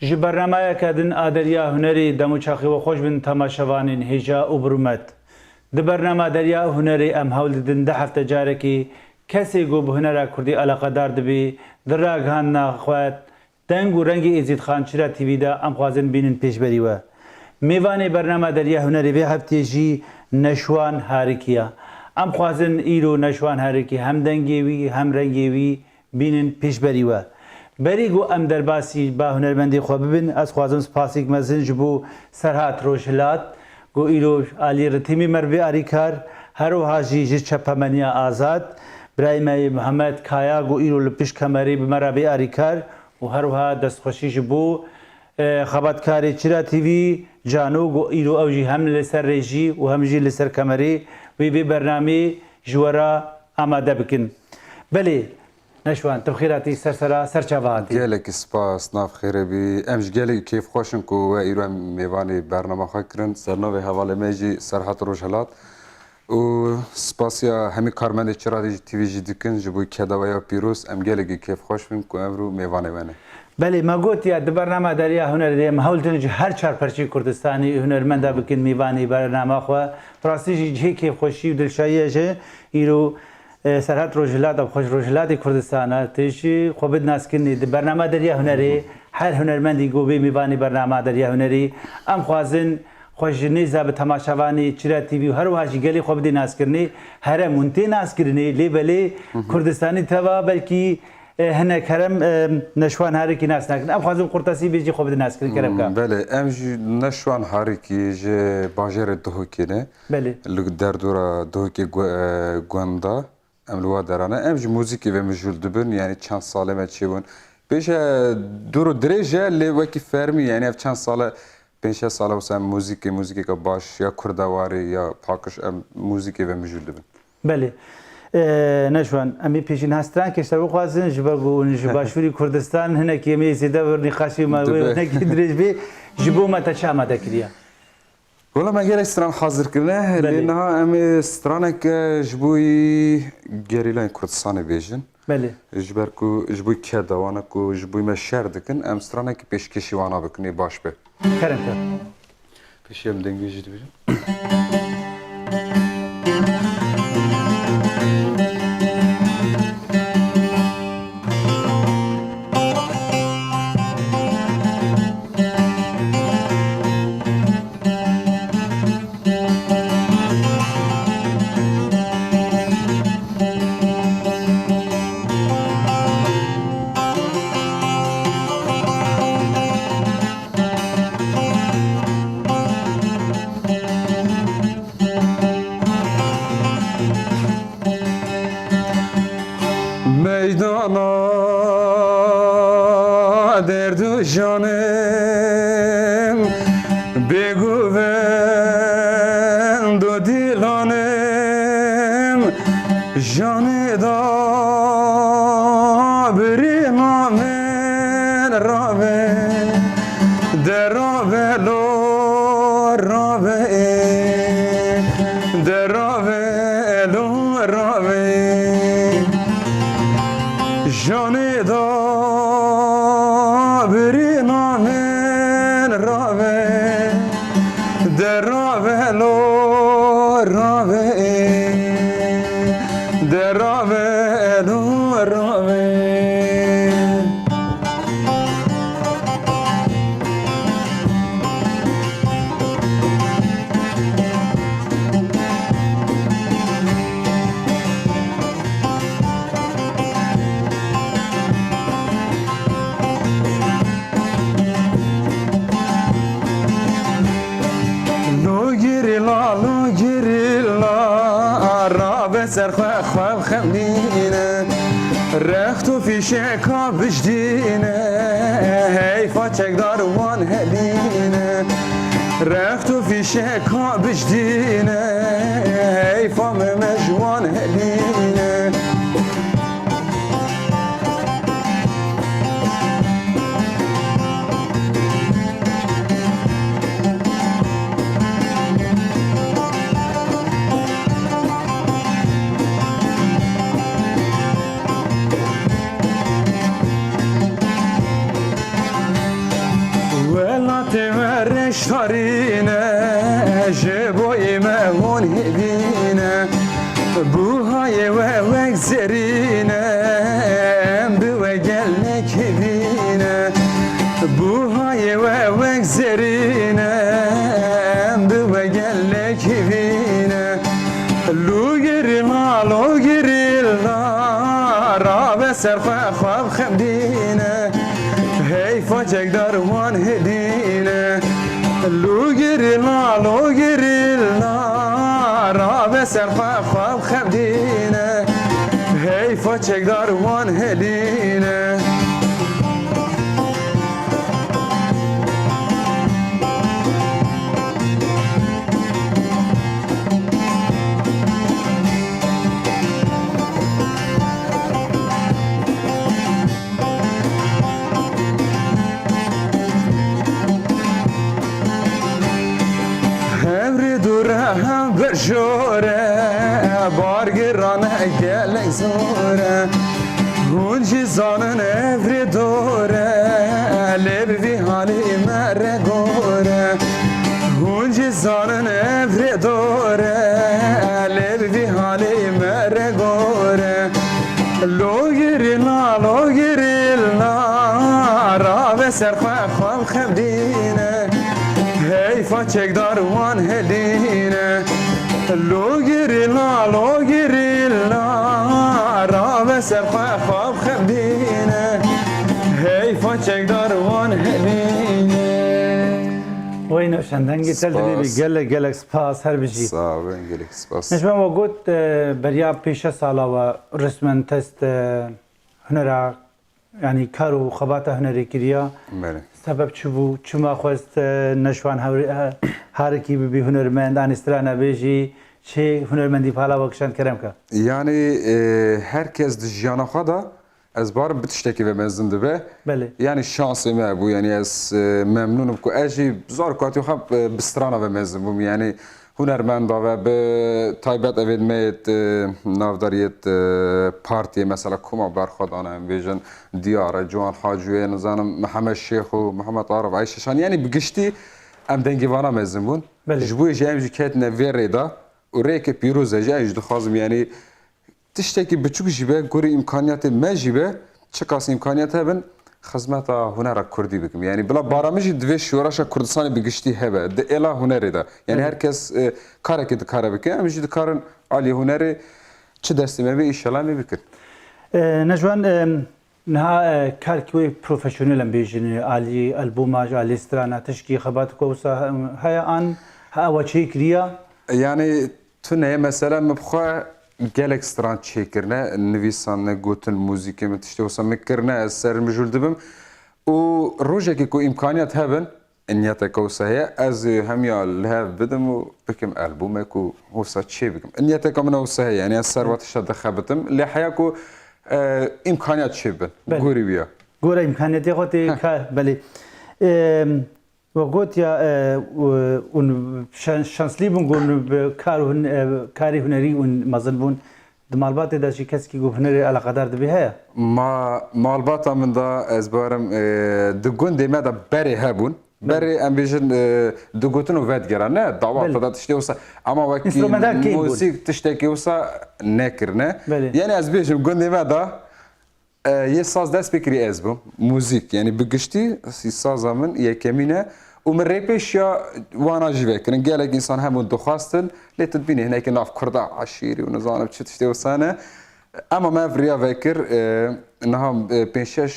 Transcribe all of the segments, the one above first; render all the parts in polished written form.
ji bernameyeke din Adeliya Hunerî demûçaxî ve xweş bin temaşevanên hêja û birûmet. Di bernama Derya Hunerî em hewl didin di hefte carekî kesê ku bi hunera Kurdî eleqedar dibî, di ragihandina xwe deng û rengê Êzîdxan Çira TV de em xwazin bînin pêşberî we. Mêvanê bernama Derya Hunerî vê heftê jî Neşwan Harîkiya. Em xwazin îro Neşwan Harîkî hem dengê wî hem rengê wî bînin pêşberî we. Berî ku em derbasî ba hunermendê xwe bibin, ez xwazim spasîk mezin ji bo Serhat Rojhilat ku îro aliyê Ritimî mervê alîkar, herwiha jî ji Çepemeniya Azad, Birayê Mihemed Kaya ku îro li pişt kemerê bi me re bê alîkar û herwiha destxweşî ji bo xebatkarê Çira TV Cano ku îro ew jî hem li ser rêjî û hem jî li ser kemerê vê bernamê ji we re amade bikin. Belê Neşwan, tu xêratî sersera serçava hatî. Gelekî spas, nav xêre bî. Em ji gelekî kêf xweşin ku we îro em mêvanê bernama xwe kirin. Sernavê hevalê me jî Serhat Rojhilat û spasiya hemî karmendê Çira TV jî dikin ji bo kedaweya pîroz. Em gelekî kêf xweş bin ku ev rû mêvanê we ne. Belê me gotiya di bernama Derya Hunerî de em hewl din ji her çarperçî Kurdistanî hunermenda bikin mêvanê bernama xwe. Rastî jî cihê kêfxweşî û dilşayiye ji îro Serhat Rojhilat ev xweş Rojhilatê Kurdistana tê jî xwe bidnaskirî di bernama Derya Hunerî her hunermendî ku bê mêvanê bernama Derya Hunerî em xwazin xwe ji nêza bi temaşevanê Çira TV û herwiha jî gelê xwe bidê naskirinê herem hûn tê naskirinê lê belê Kurdistanî teva belkî hinek herem Neşwan Harîkî nas nakin. Em xwazim qurtasî bê jî xwe bidê naskirin kerem ka. Belê em jî Neşwan Harîkî ji bajarê Duhokê ne. Belê. Li derdora Duhokê Gwenda em li wa derane. Em ji muzîkê ve mijûl dibin yani çend salê me çêbûn. Pêşe dûr û dirêj e lê wekî fermî yani ev çend sale 5-6 sala wisa em muzîkê baş ya kurdewarî ya pakiş em muzîkê ve mijûl dibin. Belê. Neşwan em ê pêşîn hestran keşte bixwazin ji ber ku ji başûrî Kurdistan hinekî em ê zêde wir nîqaşê me wê hinekî dirêj bê ji bo me te çi amade kiriye? Wala me gelek stran hazir kirine lê niha em ê straneke ji bo gerîlayên Kurdistanê bêjin. Belê. Ji ber ku ji bo kedawana ku ji bo me şer dikin em stranekî pêşkêşî wana bikin baş be. Kerem ka. Pêşî em dengê jî dibêjin. Meydana derdu canım begüven do dilanım canı da biri namen rave de rave lo rave de rave lo rave Canı da biri namen rave de rave lo rave de rave lo rave سرخوا خواب خمدینه رخت و فیشکا بجدینه حیفا چکدار وان هدینه رخت و فیشکا بجدینه حیفا ممجوان هدینه çarine Jeboy me hon hedine Bu haye ve zerine Bu ve gelnek hedine Bu haye ve zerine Bu ve gelnek hedine Lu girma lo girilla Rabe serfa khab khmdine Hey facek darwan hedine Lu girilla Rabe serfa khab khmdine Hey facek darwan hedine Berjore bargirane gelek zore Hunci zanın evri dore Lebvi halime regore Hunci zanın evri dore Lebvi halime regore Lo girilla Rabe serfa kham khmdine Hey facek darwan hedine Lo girilla Rabe serfa khab khmdine Hey facek darwan hedine وين شندن گیتل سپاس. دی گله گله سپاس هر بجی Sağ olun gelek spas نشما و گوت بریا پیش سالا و رسمن تست هنرا يعني كارو خبات هنري كريا Bele سبب چبو چما خواست نشوان هارکی بی هنرمند آنسترانا بیجی چه هنرمندی پالا وکشان کرم که Yani herkes dijana xada ez barım bitişteki ve mezindi be. بله Yani şansım bu yani ez memnunum ku eji zor katı hep bistrana ve mezin bum yani hunermenda ve be taybet evedmeyet navdariyet partiye mesela kuma berxadana bejin diyara Civan Hacı'ya nizanım Mehmet Şeyh u Mehmet Arif Ayşeşan yani bir geçti em dengivana mezin bun. بله. Jbu jem jiketne verida u reke piroze jej dixazım yani tişteki biçuk jibe gori imkaniyatı me jibe çıkas imkaniyat hebben xizmeta hunera Kurdî bikim. Yani bila baramı jî divê şoraşa Kurdistanê bi giştî hebe. Di êla hunerê de. Yani herkes karekê dikare bike. Em jî dikarin alî hunerê çi destê me bê îşallah me bikin. نجوان نها كاركوي بروفيشنال بيجن علي البوماج علي استرانا تشكي خبات كوسا هيا ان ها وشي كريا Yani tu neye mesela me bixwe gelek stran çêkirine nivîsanne gotin muzîkê me tiştê wisa me kirine ez ser mijûl dibim û rojekê ku imkaniyat hebin niyeteke wisa heye ez hemiya li hev bidim û bikim albûmek û wisa çê bikim. Niyeteke min wisa heye yani ez servetişa dixebitim lê heya ku imkaniyat çê bin. Bele. Gorî wî ye. قورا امكانياتي خوتي بلي وقلت يا شانسلي بنقول كاري هنري مازن بون دمالبات دا شي كسكي جو هنري على قدر دبيها Malbata min da ez barım di gundê me de berê hebûn. Berê em bêjin di gotin û vedgera ne dawata da tiştê wisa ama wekî Instrumental keyboard. musîk tiştekî wisa nekirine. Belê. Yani ez bêjim gundê me da yê saz dest pê kirî ez bûm. Muzîk yani bi giştî saza min yekemîne û min rêpêşiya wana jî vekirin. Gelek însan hemû dixwastin lê tu dibînî hinekî nav Kurda eşîrî û nizanim çi tiştê wisa ne. Ama me vriya vekir niha pênc-şeş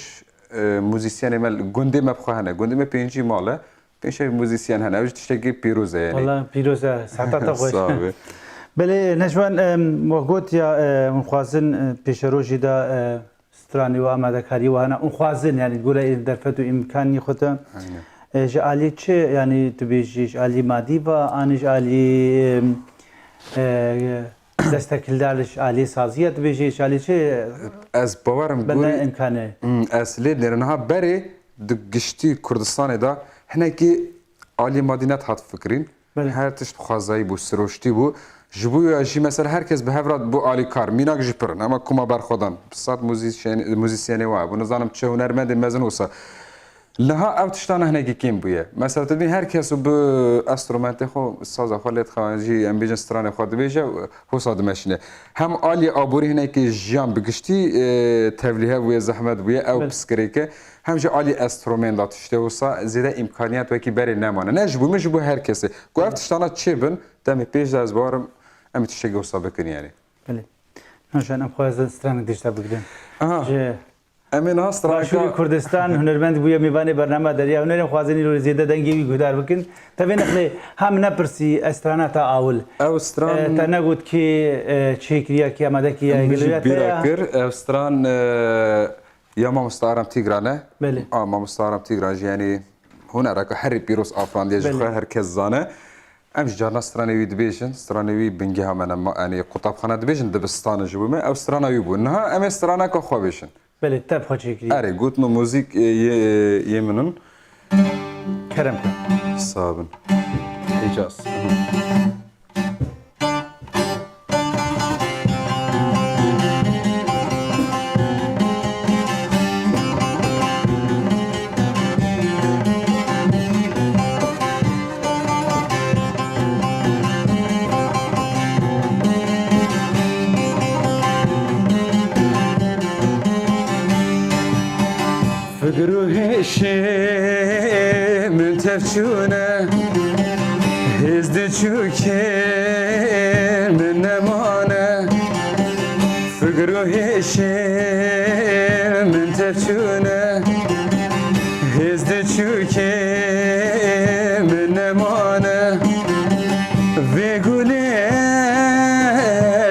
muzîsyenê me gundê me bixwe hene. Gundê me pêncî mal e. Pênc-şeş muzîsyen hene. Ew jî tiştekî pîroz e yani. والله بيروزا ساعتها خوش Sağ ol. بله نجوان وقلت يا مخوازن بيشروجي دا ستراني واماده كاري وانا مخوازن يعني تقول درفتو امكاني خطا جالي تشي يعني تبيجي جالي مادي با اني جالي دستكلدارش عالي سازيه تبيجي جالي تشي Ez bawerim بلا gurî امكانه ez lê nêriniha berê di giştî Kurdistanê da hinekî alî madînet hat fikirin. Belê. Her tişt xwazayî bû, siroştî bû. Ji bo ya jî mesela herkes bi hevra bû alîkar. Mînak jî pirin ama kuma berxwedan. Sat muzîsyenê wa. Bu nizanim çi hunermendê mezin wisa. لها او تشتانه هناك كيم بويا مثلا تبين هر کس به استرومنت خو ساز خالد خانجی ام بیجن ستران خود بیجه هو صاد ماشینه هم آلی آبوری هناك جیان بگشتی تولیه و زحمت بویا او بسکریکه هم جا آلی استرومنت داشته و سا زیاده امکانیت و کی بری نمانه نه جبو مش بو هر کسی گفت تشتانه چی بن دم پیش از بارم ام تشتگی و سابق کنی یعنی بله نشان ام خواهد ستران دیشته بگیرم امین هست باشوری کردستان هنرمند بویا میوانی برنامه دریا هنرم خوازنی رو زیاده دنگی بی گودار بکن تبین اخلی هم نپرسی استرانا تا اول او استران تا نگود که چه کریا که آمده کیا مجید بیرا کر استران یا ما مستعارم تیگرانه بله ما مستعارم تیگران یعنی هنا راك هر بيروس افراندي جو هر كزانه امش جارنا استرانوي دبيجن استرانوي بنجها من يعني قطاب خانه دبيجن دبستان جوما او استرانوي بونها ام استرانا كو خوبيشن بله تاب خوشی کری اري قلت ما موزيك يمنن کرم کن صابن حجاز من تفشونه هزد چوکن من نمانه فقرو هشم من تفشونه هزد چوکن من نمانه و گله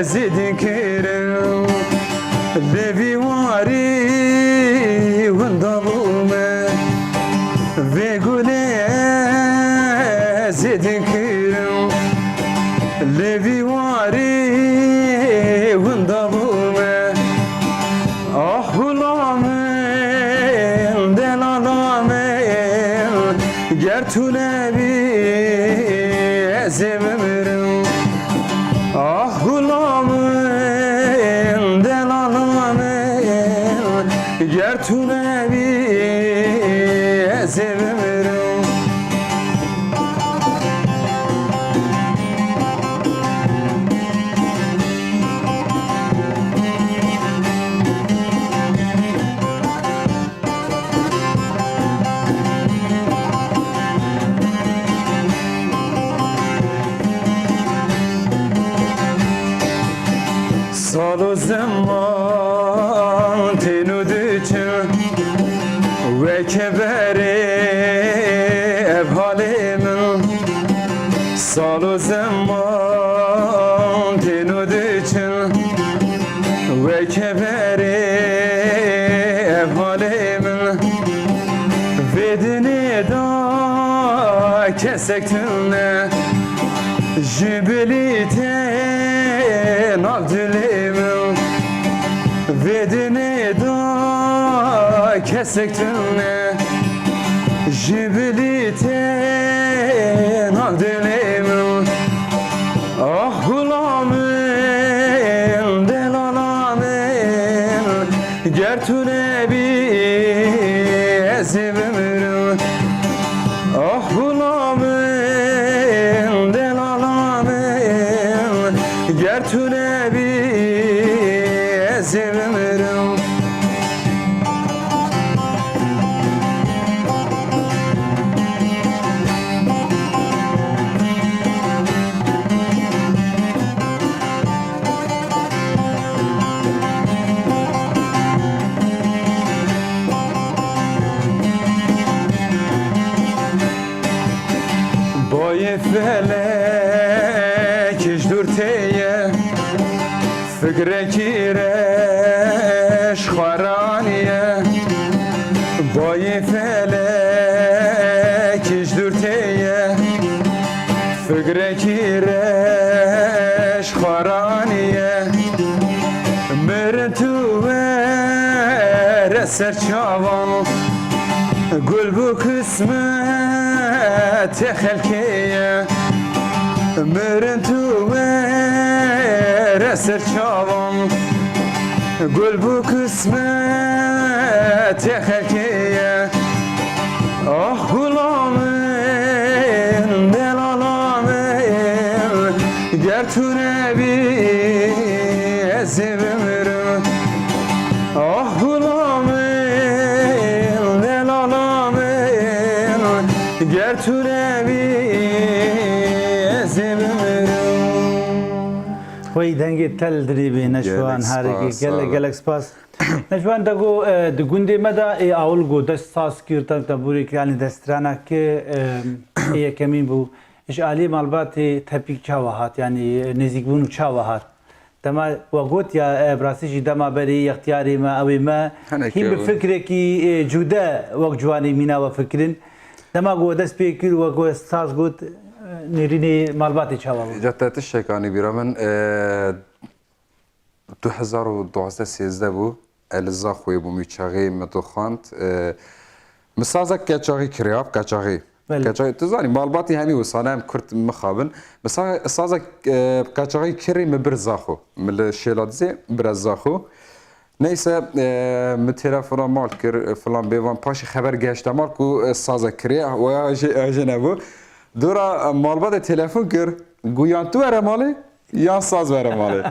زدین کرم لبی واری وندابومه ve gule zedinkirim levi vari vındavume ah ulamel delalamel gertulevi ezemirim ah ulamel delalamel gertulevi severim Sal o zaman tenudüçün ve keberi ev halimin sal o zaman tenudüçün ve keberi ev halimin vedini da kesektinle jibiliten abdülimin vedini da kesektinle jibiliten abdülimin ah ulamın delalamın gertune bir sevimirim ah ulamın delalamın gertune bir sevimirim Boy felek jdurteye fikre kireş kharaniye Boy felek jdurteye fikre kireş kharaniye mertu ve serçavan gül bu kısmet خلکیه مرن تو رسر چاوم گل بو قسمت خلکیه Ah gulamın delalamın gertune bir sevimirim. Ah gulamın delalamın gertune bir sevimirim. وی دنگی تل دریبی نشوان Gelek هرگی spas, گله آره. گلک سپاس نشوان دگو دگوندی مدا ای اول گو دست ساز کردن تبوری که یعنی دسترانه که ای کمی بو اش علی مالباتی تپیک چاوهات یعنی نزیک بونو چاوهات دما وقت یا براسیجی دما بری اختیاری ما اوی ما هنك هی يا به فکر کی جوده وقت جوانی مینا و فکرین دما گو دست پیکر و گو ساز گوت نرینی مالباتی چاوه جاتت الشيكاني بيرا من 2012 بو الزا خوي بو ميچاغي متوخانت مسازك كاچاغي كرياب كاچاغي بله. كاچاغي تزاني مالباتي همي وصانم كرت مخابن بس سازك كاچاغي كري مبرزاخو من الشيلادزي برزاخو نيسا من تلفون مال كر فلان بيوان باشي خبر گشت مال كو سازك كري و اجي نبو دورا مالبات تلفون كر گویان تو وره مالی یا ساز وره مالی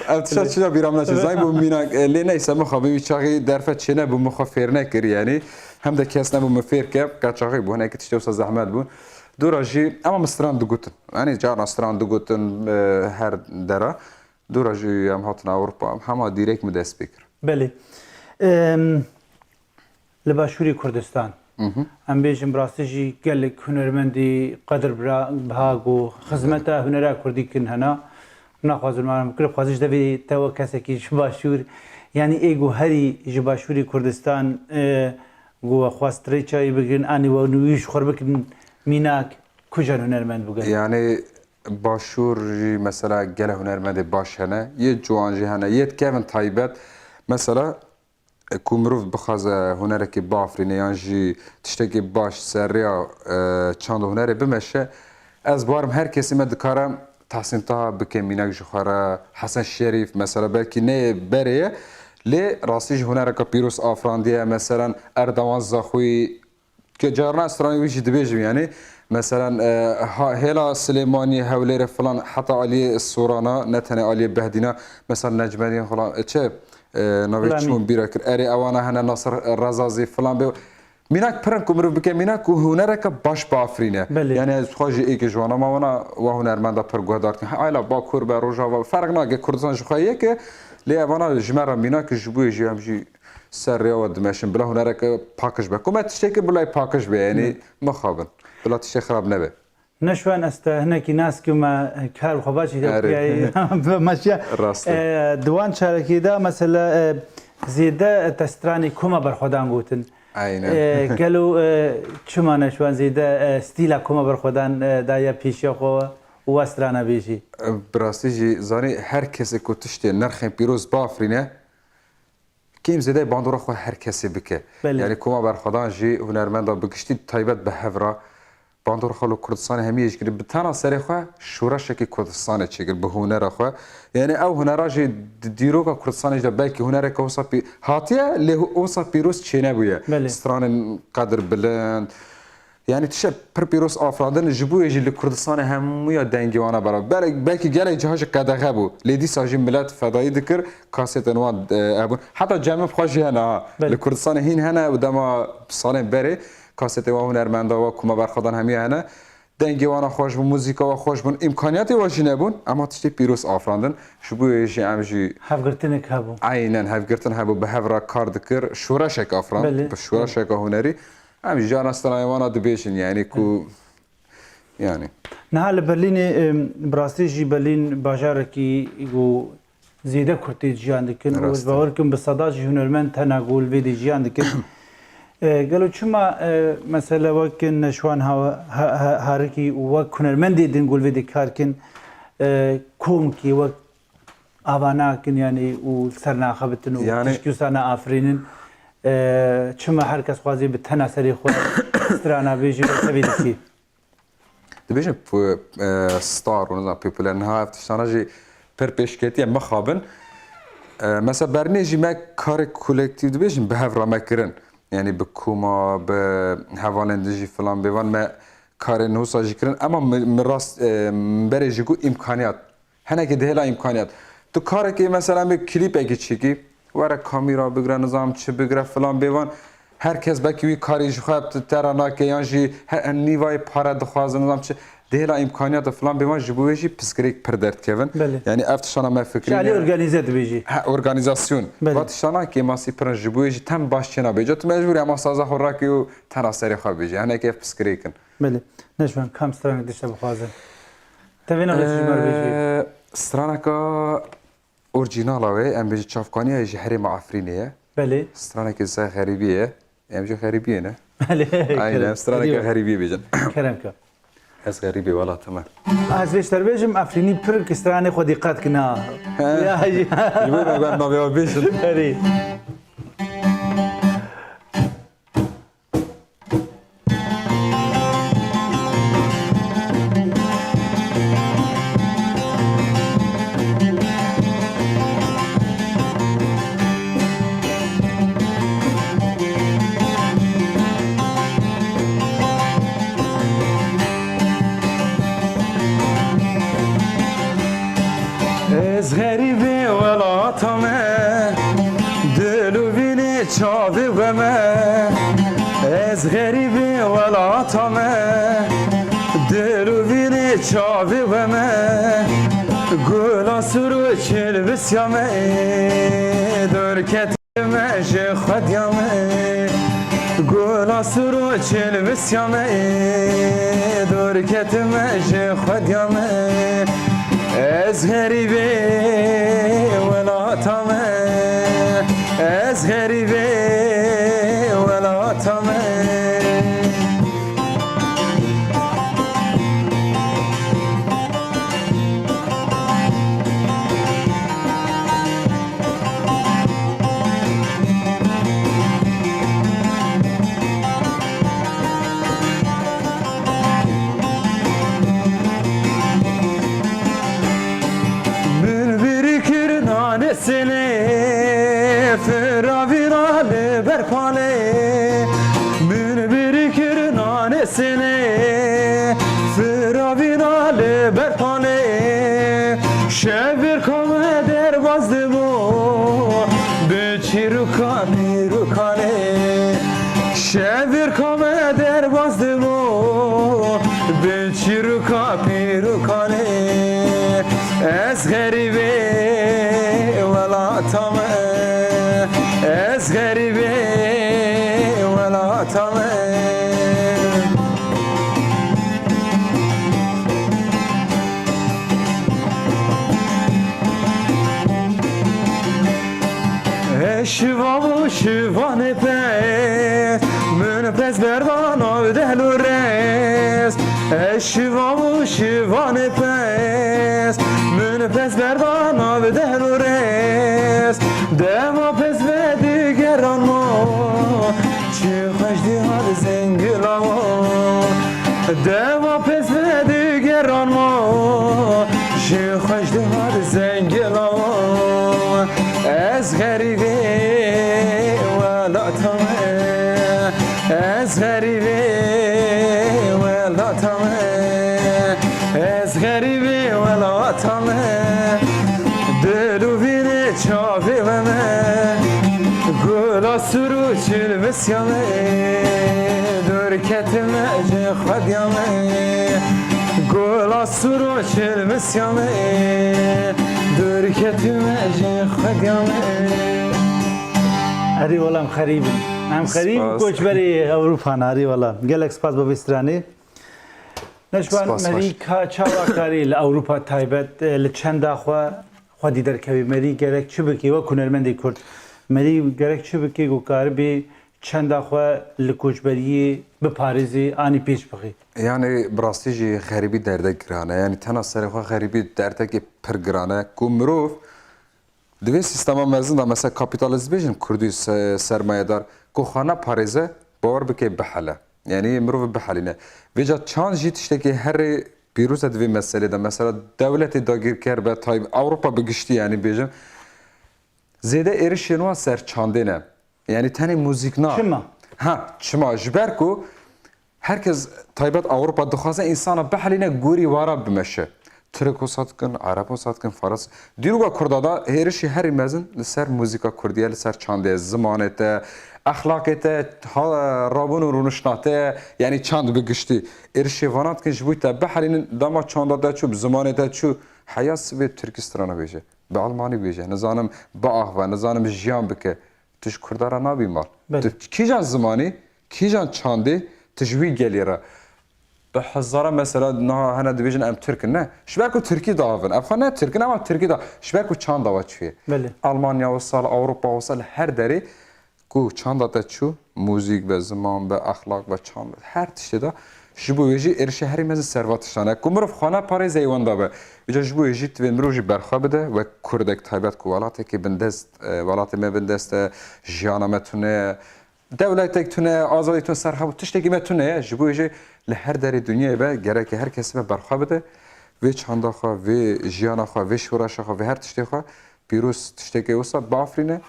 اتشاد چیزا بیرام نشه زنگ بو مینا لی نیسا مخوابی بیچاقی درفت چینه بو مخواب فیر نکر یعنی هم ده کس نبو مفیر کب کچاقی بو هنه که تشتی وسا زحمت بو دورا جی اما مستران دو گوتن یعنی جارنا استران دو گوتن هر درا دورا جی هم هاتن اوروپا همه دیرک مدست بکر بله لباشوری کردستان ام بیشم براستیجی گلک هنرمندی قدر بهاگو خدمت هنرا کردی کن هنا نخوازم من کل خوازش دوی تو کسی که جباشور یعنی ایگو هری جباشوری کردستان گو خواست ریچای بگن آنی و نویش خور بکن میناک کجا هنرمند بگن یعنی باشور مثلا گله هنرمند باش هنه یه جوانجی هنه یه کevin تایبت مثلا کومروف بخواز هنرکی بافرینه یعنی تشتکی باش سریا چند هنری بمشه از بارم هر کسی مدکارم تحسین تا بکه مینک جخاره حسن شریف مثلا بلکی نه بریه لی راستیج هنرکا پیروس آفراندیه مثلا اردوان زاخوی که جارنا استرانی ویجی دبیجم یعنی مثلا هلا سلیمانی هولیر فلان حتی علی سورانا نتنه علی بهدینا مثلا نجمدین فلان چه نوید چون بیرا کر اری اوانا هنه ناصر رزازی فلان به میناک پرن کومرو بکه میناک کو هنرک باش بافرینه یعنی از خواجی ای که جوانا ما ونا و هنرمندا پر گودار که ایلا باکور به روجا فرق ناگه کردستان جخوایه که لی اوانا جمره میناک جبوی جی همجی سر و دمشن بلا هنرک پاکش به کومت تشکی بلای پاکش به یعنی مخابن بلا تشکی خراب نبه نشوان است هناك ناس كما كار خباشي ماشيه دوان شاركي دا مثلا زيدا تستراني كما برخدان قوتن قالوا شما نشوان زيدا ستيلا كما برخدان دايا بيشي خو واسترانا بيجي براستيجي زاني هر کسی کو تشتی نرخ پیروز بافرینه کیم زیده باندورا خو هر کسی بکه یعنی کما برخدان جی هنرمندا بکشتی تایبت به هورا باندور خالو کردستان همیش گری بتانا سری خو شورش کی کردستان چیگر به هنر خو یعنی او هنراج دیروگا کردستان جدا بلکی هنر که وسا پی هاتیه له وسا پیروز چینه بویه استران قدر بلند یعنی تشه پر پیروز آفرادن جبوی جی کردستان همویا دنگیوانا برا بلکی گله جهاز قدغه بو لیدی ساجی ملت فدایی دکر کاست انوان ابون حتی جمع خوشی هنا لکردستان هین هنا و دما سالم بره کاست و هنرمندا و کما برخدان همیه هنه دنگیوانا خوش بون موزیکا و خوش بون امکانیاتی واشی نبون اما تشتی پیروز آفراندن شبوی جی امجی هفگرتنک هبو عینن هفگرتن هبو به هفرا کار دکر شورشک آفراند به شورشک هنری همجی جان استرایوانا دبیشن یعنی کو یعنی نه لبرلین براستی جی برلین باجار کی گو زیده کرتی جیان دکن و باور کن به صدا جی هنرمند تناقول ویدی جیان دکن قالوا شما مثلا وقت نشوان هاركي وقت هنرمندي دين نقول فيدي كاركن كومكي وقت افاناكن يعني وسرنا خبتن وتشكيو سانا افرينن شما هركس خوازي بالتناسري خو استرانا بيجي بسبيدكي دبيجن ستار ونزا بيبولار نها افتشانا جي پر پیشکتی مخابن مثلا برنامج ما کار کلکتیو دبیجن به هفرا مکرن yani bi kuma bi hevalendijî falan bêvan me karê nûsa jî kirin ama min rast berê jî got imkaniyat henekê dihêla imkaniyat tu karekê mesela me klîpekê çekî were kamîra bigire nizam çi bigire falan bêvan herkes belkî wî karê ji xwe tera nake yan jî nîvayê pare dixwazin nizam çi dihêla imkaniyata falan bêvan ji bo wê jî piskirêk pir derdkevin yani ev tişana me fikrî شعلی ارگانیزه دبیجی organizasyon va tişana kê masî pirin ji bo wê jî tem baş çêna bêje tu mecbûr ema saza xwe rakî û tena serê xwe bêje henekê ev piskirêkin بله نشوان کام سترانک دشته بخوازن تبین آلی چیمار بیجی straneka orjinala wê em bêjî çavkaniya ji herêma Efrînê ye بله stranekê se xerîbî ye em jî xerîbî ye ne بله aynen straneka xerîbî bêjin کرم که ez xerîbî welatî me از بیشتر بیجم افرینی پر کسترانی خود دقت کنا یا ji bo me ben navê we bêjin هری Ez geribi welatame Dilû vînê çavê we me Ez geribi welatame Dilû vînê çavê we me Gula suru çilvisya me Dörketime ji xwedya me Gula suru çilvisya me Dörketime ji xwedya me Ez geribe welatame Ez geribe welatame Seni firaviralı berpale Mün birikir nanesini firaviralı berpale Şevir kome derbazdı bu Biçiruka birukale Şevir kome derbazdı bu Biçiruka birukale Ez geribe welatame Ez geribe welatame Şivavu şivane pes Mün pes berdan av dehlu res Şivavu şivane pes Mün pes berdan av dehlu res Dema pes ve digeran mo Çi xoş dihar zengila mo Dema pes ve digeran mo Çi xoş dihar zengila mo Ez geribe welatame Ez geribe welatame Ez geribe welatame Dilû vînê çavê we me Gula suru çilvisya me Dörketime ji xwedya me Gula suru çilvisya me Dörketime ji xwedya me هری ولام خریبن هم خریب سپاس. کوچبری اروپا هری ولام گلک سپاس با وسترانی نشوان سپاس مری کا چاواکاری لاوروپا تایبت لچند خوا خودی در کوی مری گرک چوبکی و کنرمندی کرد مری گرک چوبکی گوکار بی چند خوا لکوچبری به پاریزی آنی پیش بخی Yani birastî jî xerîbî derde girane yani tena serê xwe xerîbî derdekê pir girane ku mirov divê sîstema mezin da mesela kapitalist bêjin Kurdî sermayedar ku xana parêze bawer bike bihele yani mirov bihelîne vêca çand jî tiştekî herê pîroz e divê meselê de mesela dewletê dagîrker be tayb Ewropa bi giştî yani bêjim zêde êrişên wan ser çandê ne yani tenê muzîk na Çima? Ha, çima jiber ku herkes taybet Avrupa dixwaze insana behaline guri vara bimeşe. Türk osatkin, Arap osatkin, Faras. Diruga Kurda da herişi her mezin ser müzika Kurdiye, ser çande, zamanete, ahlakete, rabun u runuşnate, yani çand bigişti. Erişi vanatkin jibuyta behalinin dama çanda da çub, zamanete çu, hayas ve Türkistan'a beje. Be Almani beje. Nizanım baahva, nizanım jiyan bike. Tiş Kurdara nabi mal. Kijan zamanı, kijan çandi, tijvi gelira. به هزاره مثلا نه هنر دیویژن ام ترکن نه شبکه کو ترکی داون افغان نه ترکن اما ترکی دا شبکه کو چند داوت چیه بله آلمانیا و سال اروپا و سال هر دری کو چند داده چو موزیک به زمان به اخلاق به چند هر تشتی دا جبو ویجی ارشه هری مز ثروتشانه کومرف خانه پاره زیوان دا به ویجا جبو ویجی تو مروجی برخا بده و کردک تایبت کو ولاته که بندست ولاته می بندست جیانا متونه devletek tune, azadî tune serxwe tiştekî me tune ji bo jê li her derê dünyayê be gerek her kesî me berxwe bide vê çanda xwe vê jiyana xwe vê şoreşa xwe vê her tiştê xwe pîroz tiştekê wisa biafirîne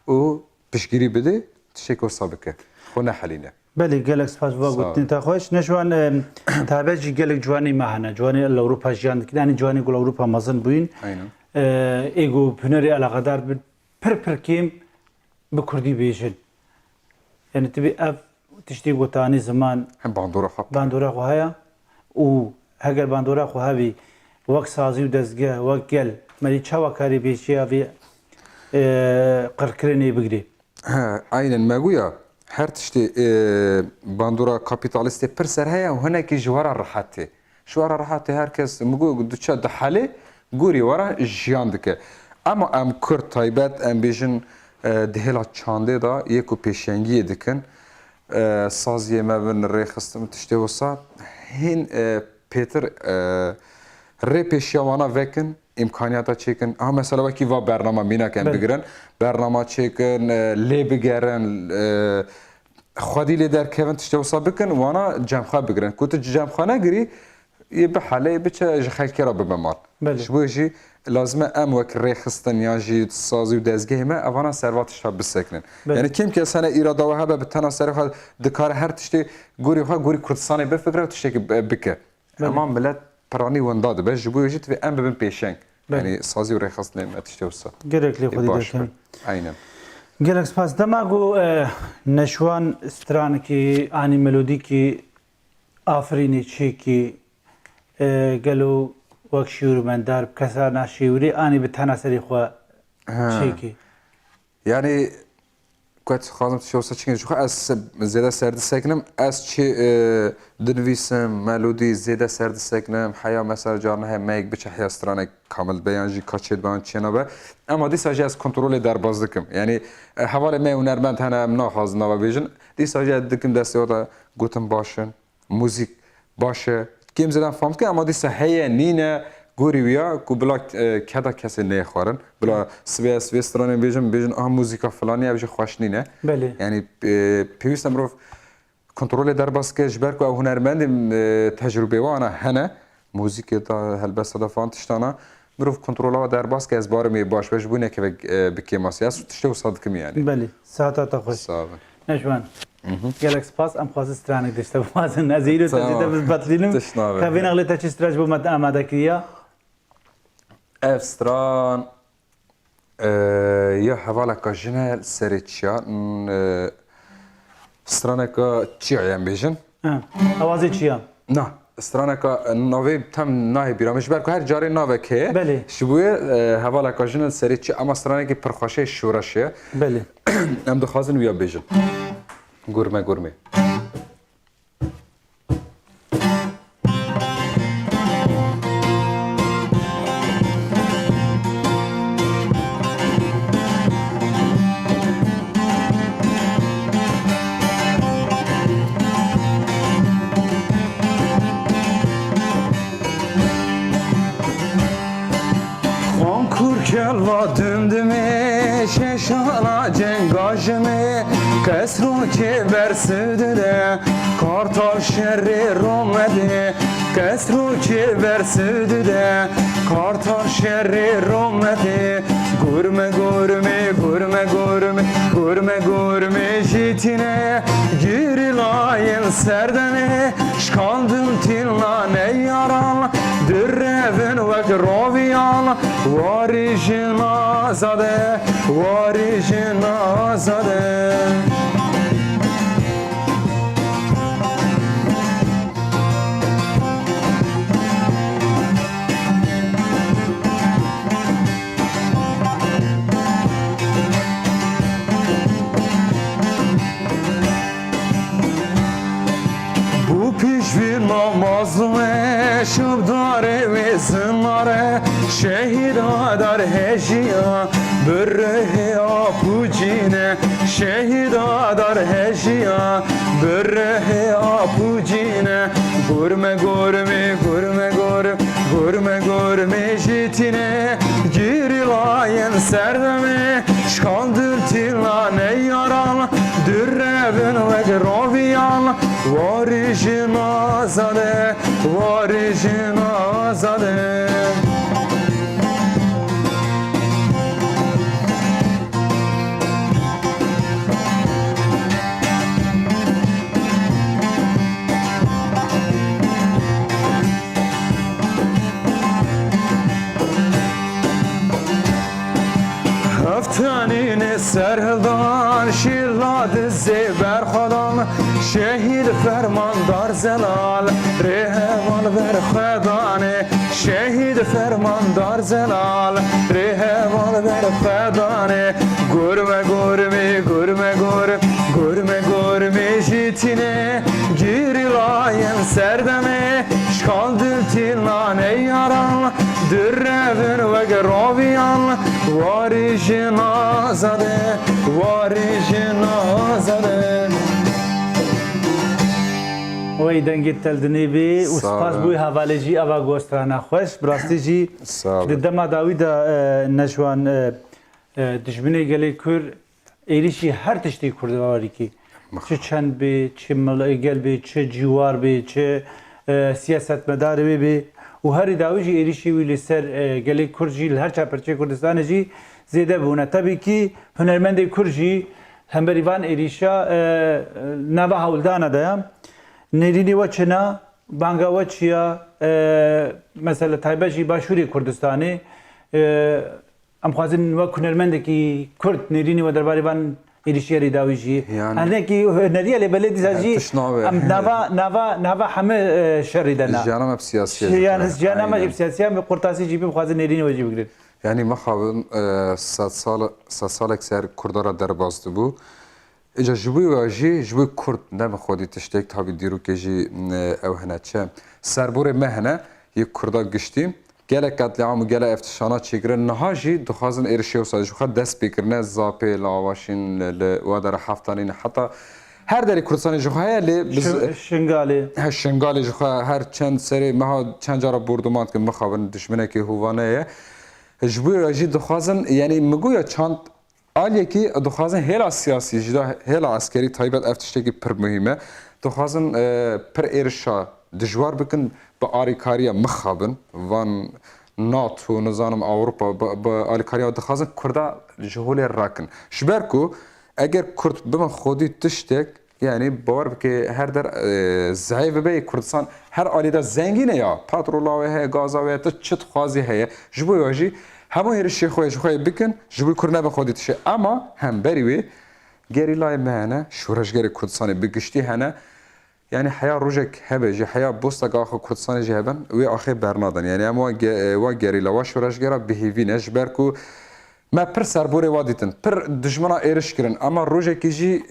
û piştgirî bide tiştekê wisa bike xwe nehelîne. بله gelek spas va gotin ta xoş neşwan tabeci gelek cwani mahana cwani Avrupa jiyan yani cwani gol Avrupa mazın buyun ego püneri alaqadar pir kim bi Kurdî bêjin yani tabi ev tiştî gotanî zaman hem bandora xwe bandora xwe heye û heger bandora xwe hevî wek sazî û dezgeh wek gel merî çawa karî bêjiya vê qirkirinê bigirî. Aynen me goya her tiştê bandora kapitalistê pir ser heye û hinekî ji wara rihetê. Ji wara rihetê herkes migo diçe di helê gorî wara jiyan dike. Ama em Kurd taybet em bêjin di hêla çandê da yê ku pêşengiyê dikin saziyê me bin rêxistin tiştê wisa hên pêtir rê pêşiya wana vekin imkaniyata çêkin ha mesela wekî va bernama mînak em bigirin bernama çêkin lê bigerin xwedî lê derkevin tiştê wisa bikin wana cemxe bigirin ku tu cemxe negirî yê bi helê biçe ji xelkê re bibe mal ji bo jî lazım em wek rêxistin yan jî sazî û dezgehê me evana servatî şa bisekinin. Yani kim kes hene îrada we hebe bi tena serê xwe dikare her tiştê gorî xwe gorî Kurdistanê bifikire û tiştekî bike. Ema millet piranî wenda dibe ji bo jî divê em bibin pêşeng. Yani sazî û rêxistinê me tiştê wisa. Gerekli xwedî derkevin. Aynen. Gelek spas dema got neşwan stranekî anî melodîkî afirînê çêkî gelo wek şîrmendar kesa naşîwrî anî bi tena serê xwe çêkî. Yani Kuet xwazim tiştê wisa çêkîn ji xwe ez zêde serdisekinim ez çi dinivîsim melodî zêde serdisekinim heya mesela carna heye meyek biçe heya stranek kamil beyan jî kaçêt beyan çêna be ama dîsa jî ez kontrolê derbas dikim. Yani hevalê me hunermend hene em naxwazin nava bêjin dîsa jî ez dikim destê da gotin başin müzik baş e kêm zêde fam dikin ama dîsa heye nîne gorî wiya ku bila keda kesê nêxwarin bila sivê stranê bêjin aha muzîka filanî ev jî xweş nîne. Yani pêwîst e mirov kontrolê derbas bike ji ber ku ew hunermendên tecrübê wana hene muzîkê da helbesta da falan tiştana mirov kontrola we derbas ke ez barî baş be ji bo nekeve bi kêmasî ez tiştê wisa dikim yani. Belê saata te xweş. Sağ olun. Neşwan gelek spas em xwazin stranek dişte bixwazin ez îro te zêde bizbetlînim tevê nexlê te çi stra ji bo me amadekiriya ev stran ya hevaleka jine serê çiya straneka çiya em bêjin awazê çiya na straneka navê tem nahê bîra min ji ber ku her carê navek heye ji bo hevaleka jine serê çi ama stranekî pir xweşê şoreş ye em dixwazin wiya bêjin gurme gurme. Kelva dümdüme şeşala cengajime Kesru çeber südüre Kartal şerri romedi قصر که برسده کارتار شر رومته گرمه گرمه گرمه گرمه گرمه گرمه جیتینه گیری لاین سردنه شکاندم تیلانه یاران درون وک راویان واریجن آزاده واریجن آزاده Namazlıme şubdare ve zınare Şehida dar hejiya Bürrehe apucine Şehida dar hejiya Bürrehe apucine Gurme gurme gurme gurme Gurme gurme jitine Girilayen serdeme Şkandır tilane yaran Dürrevin ve graviyan Varijin azade Varijin azade Haftanine serhildan şirladı zeber xadan Şehid fermandar zelal reheval ver xedane Şehid fermandar zelal reheval ver xedane Gurme gurme gurme gurme gurme gurme jitine Girilayen serdeme şkaldır tilane yaran Dürrevin ve graviyan Varijin azade Varijin azade وی دنگی تلدنی بی و سپاس بوی حوالجی اوا گوسترانا خوش براستی جی دما داوی دا نشوان دشمنی گلی کور ایریشی هر تشتی کرده واری کی چه چند بی چه ملگل بی چه جوار بی چه سیاست مدار بی و هر داوی جی ایریشی ویلی سر گلی کرجی هر چه پرچه کردستان جی زیده بونه طبی کی هنرمند کرجی هم بریوان ایریشا نوا هولدانه دایم نرینی و چنا بانگا و چیا مثلا تایبشی باشوری کردستانی ام خوازن و کنرمند کی کرد نرینی و درباره وان ایریشی داویجی انا کی نریه لبلدی سازی ام نوا همه شری دنا جانم سیاسی yani جانم سیاسی ام قرطاسی جیبی خوازن نرینی و جیب گرید yani maxabın 100 سال اکثر کردارا دربازdı bu اجا جبوی واجی جبوی کرد نم خودی تشتک تابی دیرو که جی اوهنه چه سربور مهنه یک کردا گشتیم گله قتلعام و گله افتشانا چیگره نها جی دخوازن ارشی و سازی خود دست بکرنه زاپی لاواشین وادر هفتانین حتی هر دری کردستانی جوخه لی شنگالی جوخه هر چند سری مها چند جارا بردوماند که مخابن دشمنه که هوانه جبوی واجی دخوازن یعنی مگویا چند آلیه که دخوازن هلا سیاسی جدا هلا عسکری تایبت افتشتگی پر مهمه دخوازن پر ارشا دجوار بکن با آریکاریا مخابن وان ناتو نظام اوروپا با آریکاریا دخوازن کردا جهولی راکن شبرکو اگر کرد بما خودی تشتک یعنی باور که هر در ضعیف به کردستان هر آلیده زنگینه یا پاترولاوه هی گازاوه تا چت خوازی هی جبوی واجی همه هرشی خوی بکن جبوی کرنه به خودی تشه اما هم بریوی گریلای مهنه شورشگر کردستانی بگشتی هنه یعنی حیا روزک هبه جی حیا بوستا گاخو کردستانی جی هبن وی آخر برنادن یعنی اما و گریلا و شورشگرا بهیوینه جبرکو ما پر سربوره وادیتن پر دشمنا ایرش کرن اما روزکی جی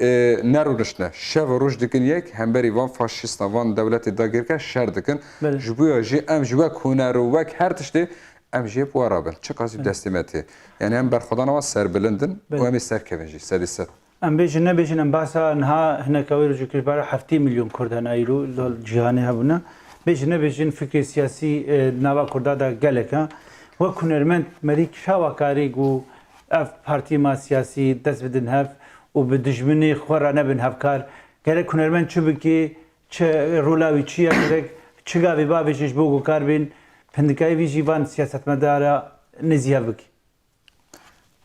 نرونشنه شو روز دکن یک هم بری وان فاشیستا وان دولت داگیر که شر دکن جبوی جی ام جوا هنر و وک هر تشته ام جیب وارابن چه قاضی دستیمتی یعنی ام برخودان و سر بلندن و ام سر کونجی سادیست ام بیشن نبیشن ام باسا نها هنا کویر جو کل بار 7 میلیون کردن ایرو دل جهانی هبونه بیشن نبیشن فکر سیاسی نوا کرده دا گلکه و کنرمند مریک شواکاری گو اف پارتی ما سیاسی دست بدن هف و به دشمنی خورا نبن هفکار گره کنرمند چوب که چه رولاوی چیه کرد چگاوی بابیشش بۆ گۆکار بین پندکای وی جیوان سیاستمەدارە نزیە بک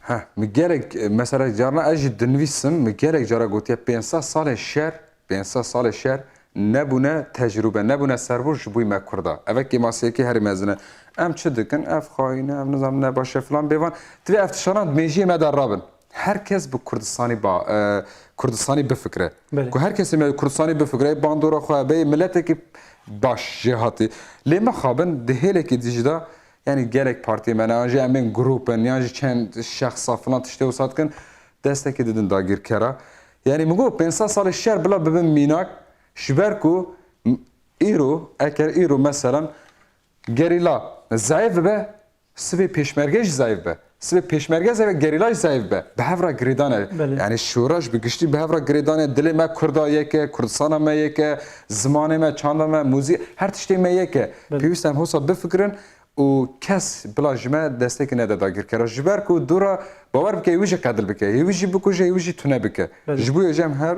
ها میگرک مثلا جارنا اجی دنویسم میگرک جارا گوتیه 500 سال شهر 500 سال شهر نبونه تجربه نبونه سرور جبوی مکردا اوه که ماسیه که هر مزنه ام چه دکن اف خاینه ام نظام نباشه فلان بیوان توی افتشاران میجی مدار رابن herkes bu Kurdistani bifekre. Ku herkes Kurdistani bifekre bandora xwe bey milleteki baş cihati. Lê me xabin di hêlekê dijî da yani gerek partiye me yan jî em ên grupin yan jî çend şexsa filan tiştê wisa dikin destekê didin dagirkera. Yani min got 500 salê şer bila bibin mînak ji ber ku îro eker îro meselan gerîla zayıf be sivê pêşmerge jî zayıf be. Sibê pêşmergez ve gerîlaj zayıf be. Bi hevra girêdan e. Yani şûraj bi giştî bi hevra girêdan e. Dilê me Kurda yeke, Kurdistana me yeke, zimanê me, çanda me, mûzî her tiştê me yeke. Pêwîst em hosa bifikirin û kes bila ji me destekê nede dagirkera. Ji ber ku dûra bawer bike wî jî qedil bike. Hêwî jî bikuje, hêwî jî tune bike. Ji bo êjem her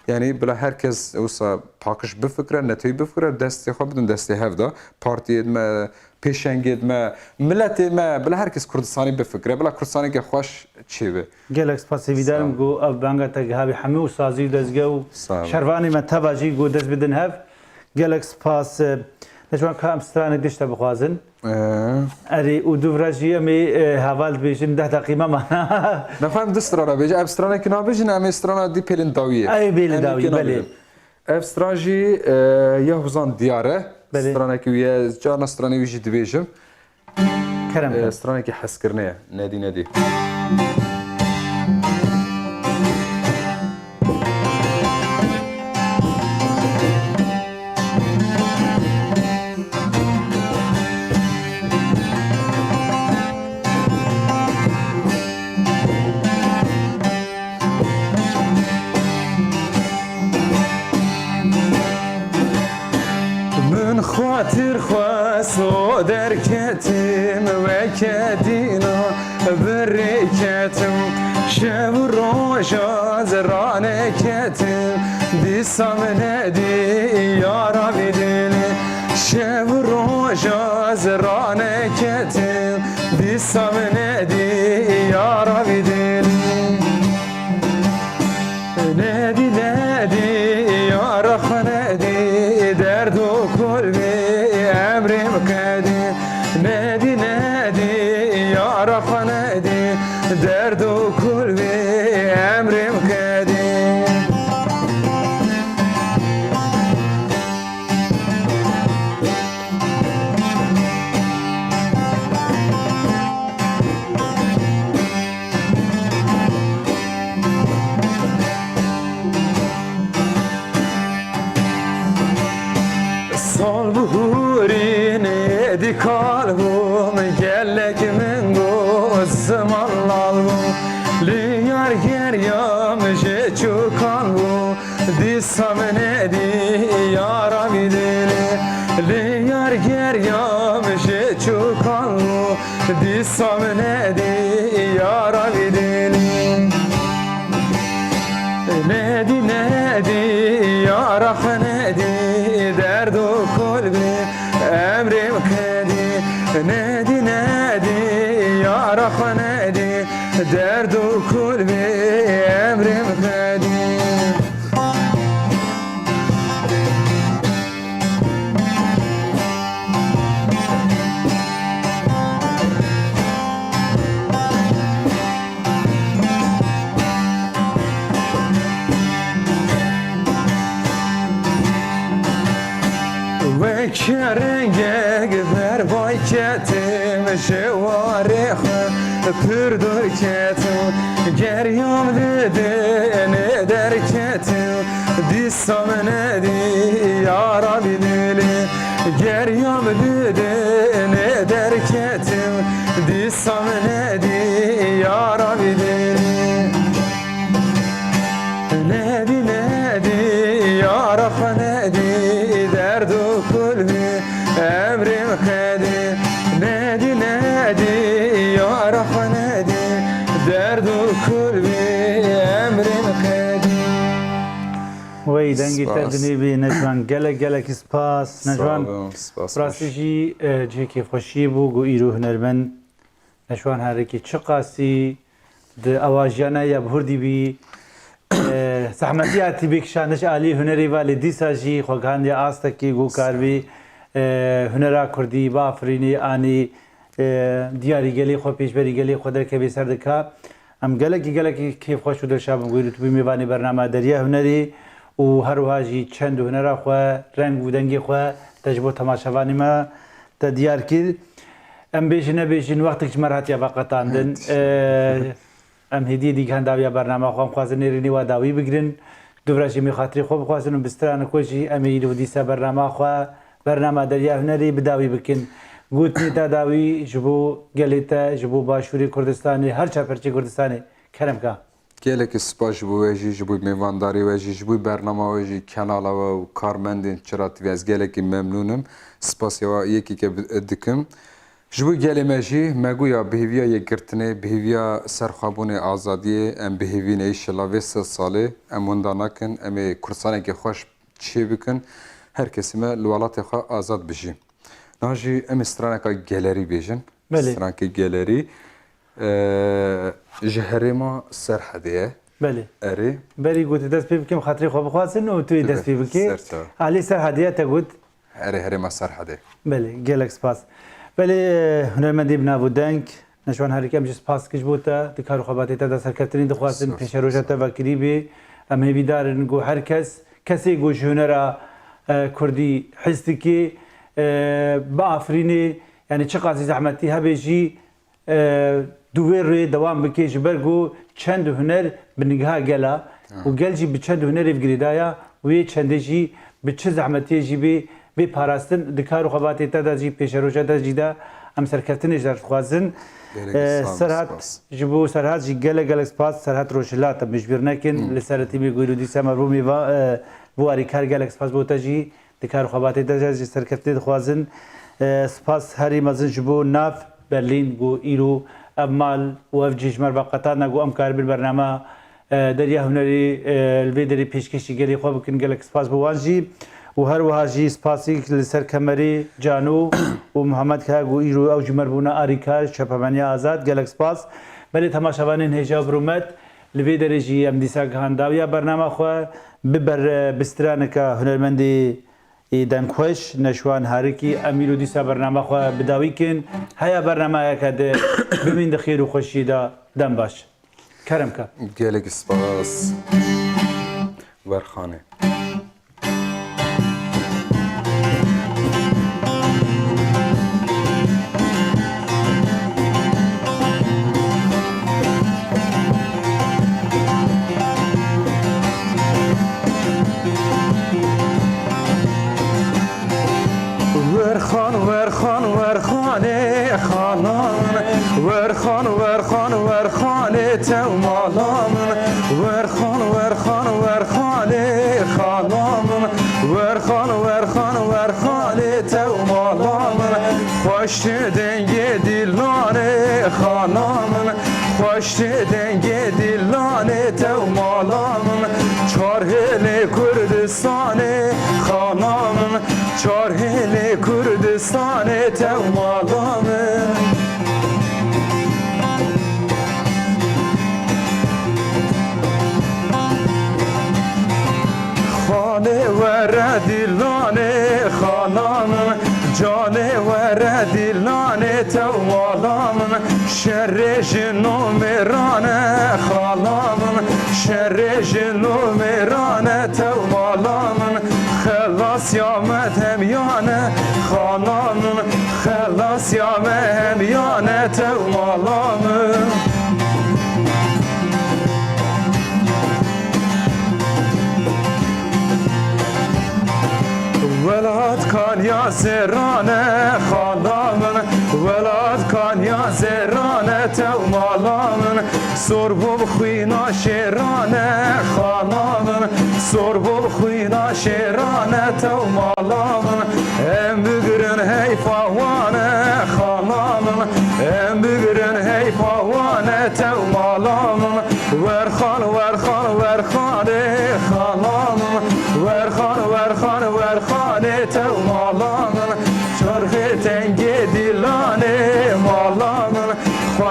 yani bila herkes wisa paqiş bifikire, netewî bifikire, destê xwe bidin destê hev da. Partiyê me, pêşengê me, milletê me, bila herkes Kurdistanî bifikire, bila Kurdistanekê xweş çêbe. gelek spasîvîdarim got ev banga te gihavî hemû sazî û dezge û şervanê me teva jî got dest bidin hev. Gelek spas neçwan ka em stranê diş te bixwazin. Erê û duvra jî em ê heval dibêjin 10 deqîme mana. Nefhem di strana bêje, ev stranekî nabêjin em ê strana dî pêlin dawiyê. Ew pêlin dawiyê belê. Ev stran jî ya huzan diyar e. Stranekî wî ye, carna stranê wî jî dibêjim. Kerem. Stranekî hezkirine ye, nedî nedî. خاطر خواستو درکتم و کدینا برکتم شب روشا زرانه کتم دیسام ندی یارا بیدلی شب روشا زرانه کتم دیسام ندی یارا بیدلی ندی ندی یارا خندی درد و کلبی امریم کدی ندی ندی یارا خندی درد و کلبی امریم کدی Sol buhurin edi kalbum Gellek min zaman lalbum Liyar geryam je çukalbum Dissam nedi yara bidili Liyar geryam je çukalbum Dissam nedi yara bidili Nedi nedi yara nedi درد و کلبی امریم کدی ندی ندی یارا خندی درد و کلبی امریم کدی Kerenge ver vay ketim şevarih pürdür ketim geryam dedi ne der ketim dissam nedi yara bidili geryam dedi ne der ketim dissam nedi yara bidili nedi nedi yara nedi derdu kulbi emrim kedi nedi nedi yara nedi derdu kulbi emrim kedi وی دنگی سپاس. تردنی بی نجوان گلک سپاس نجوان Sağ olun, spas. راستی جی جیکی خوشی بو گو ایرو هنرمند نشوان هرکی چه قاسی د اواجانه یا بهردی بی زحمتیاتی بکشانش عالی هنری والی دیسا جی خوگان یا آستکی گو کار بی هنرا کردی بافرینی آنی دیاری گلی خو پیشبری گلی خو در کبی سر دکا ام گلکی کیف خوش در شب گویی تو میوانی برنامه دریا هنری و هر واجی چند هنرا خو رنگ و دنگی خو تجربه تماشاوانی ما تدیار کرد ام بیشین وقتی که مرات یا وقت آندن ام هدیه دیگه هنداویا برنامه خوام خوازن نیرینی و داوی بگیرن دوباره می خاطری خوب خوازن و بستران کوشی امی رو دیسا برنامه خوا برنامه دریا هنری بداوی بکن گوتنی تا داوی جبو گلیتا جبو باشوری کردستانی هر چاپرچی کردستانی کرم که Gelek spas ji bo we jî ji bo mêvandarî we jî ji bo bernama we jî kenala we û karmendên Çira TV ez gelekî memnûnim. Spasya we yekîke dikim. Ji bo gelê me jî me goya bihêviya yekgirtinê, bihêviya serxwebûnê azadiyê em bihêvîne îşillah vê sed salê em wenda nakin, em ê Kurdistanekî xweş çê bikin, her kesî me li welatê xwe azad bijî. Niha jî em ê straneka gelerî bêjin. Belê. Stranekê gelerî ji herêma Serhedê ye. بله Erê. بری گوتی دست پی بکیم خاطری خواب خوازن و توی دست پی بکی سرتا. علی سر هدیه تا گوت Erê herêma Serhedê. بله گلک سپاس بله هنرمندی بنابو دنگ نشوان هر کیم جس پاس کش بوده دکار خباتی تا دست کردنی دخواستن پیش روزه تا وکری بی ام هی دارن گو هر کسی گوش هنرا کردی حسی کی با آفرینی یعنی چه قاضی زحمتی هبیجی دویر روی دوام بکی جبرگو چند هنر بنگاه گلا و گلجی به چند هنر افگریدایا و یه چندجی به چه زحمتی جی به پاراستن دکار و خباتی تا دا جی پیش روزه دا جی دا ام سرکفتنش در خوازن سرحت جبو سرحت جی گله سپاس سرحت روشلات مجبور نکن لسرتی می گویلو دیسا مرومی و بواری کار گله سپاس بوتا جی دکار و خباتی دا جی سرکفتی خوازن سپاس هری مزن جبو ناف برلین گو ایرو امال و افجیش مر بقطع نگو ام کار بالبرنامه دریا هنری الوی دری پیشکشی گلی خواب کن گلک سپاس بوانجی و هر وهاجی سپاسی لسر کمری جانو و محمد که گو ایرو او جمر بونا آریکار شپمانی آزاد گلک سپاس بله تماشاوانین هجاب رومت الوی دری جی ام دیسا گهانداویا برنامه خواه ببر بسترانکا هنرمندی دم خوش نشوان هرکی امیرو دیسا برنامه خواه بداوی کن هیا برنامه کده ببین دخیر و خوشی دا دم باش کرم که Gelek spas. Verxane. ورخانه خانان ورخانه تو مالان ورخانه خانان ورخانه تو مالان خوش دنگ دلانه خانان خوش دنگ دلانه تو مالان چارهل کردستان خانان چارهل کردستان تو مالان خانه ور دلانه خانان جانه ور دلانه تو مالان شر جنو میرانه خانان شر جنو میرانه تو مالان خلاص یامت همیانه خانان خلاص یامت همیانه تو مالان ولاد کان یا زرانه خالامن ولاد کان یا زرانه تو مالامن سربو بخوینا شیرانه خالامن سربو بخوینا شیرانه تو مالامن ام بگرن حیفاوانه خالامن ام بگرن حیفاوانه تو مالامن ورخان ورخان ورخانه خالامن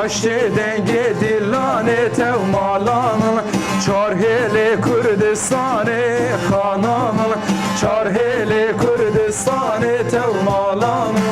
Daşte denge dilane tev malanın Çar hele Kürdistan'e kananın Çar hele Kürdistan'e tev malanın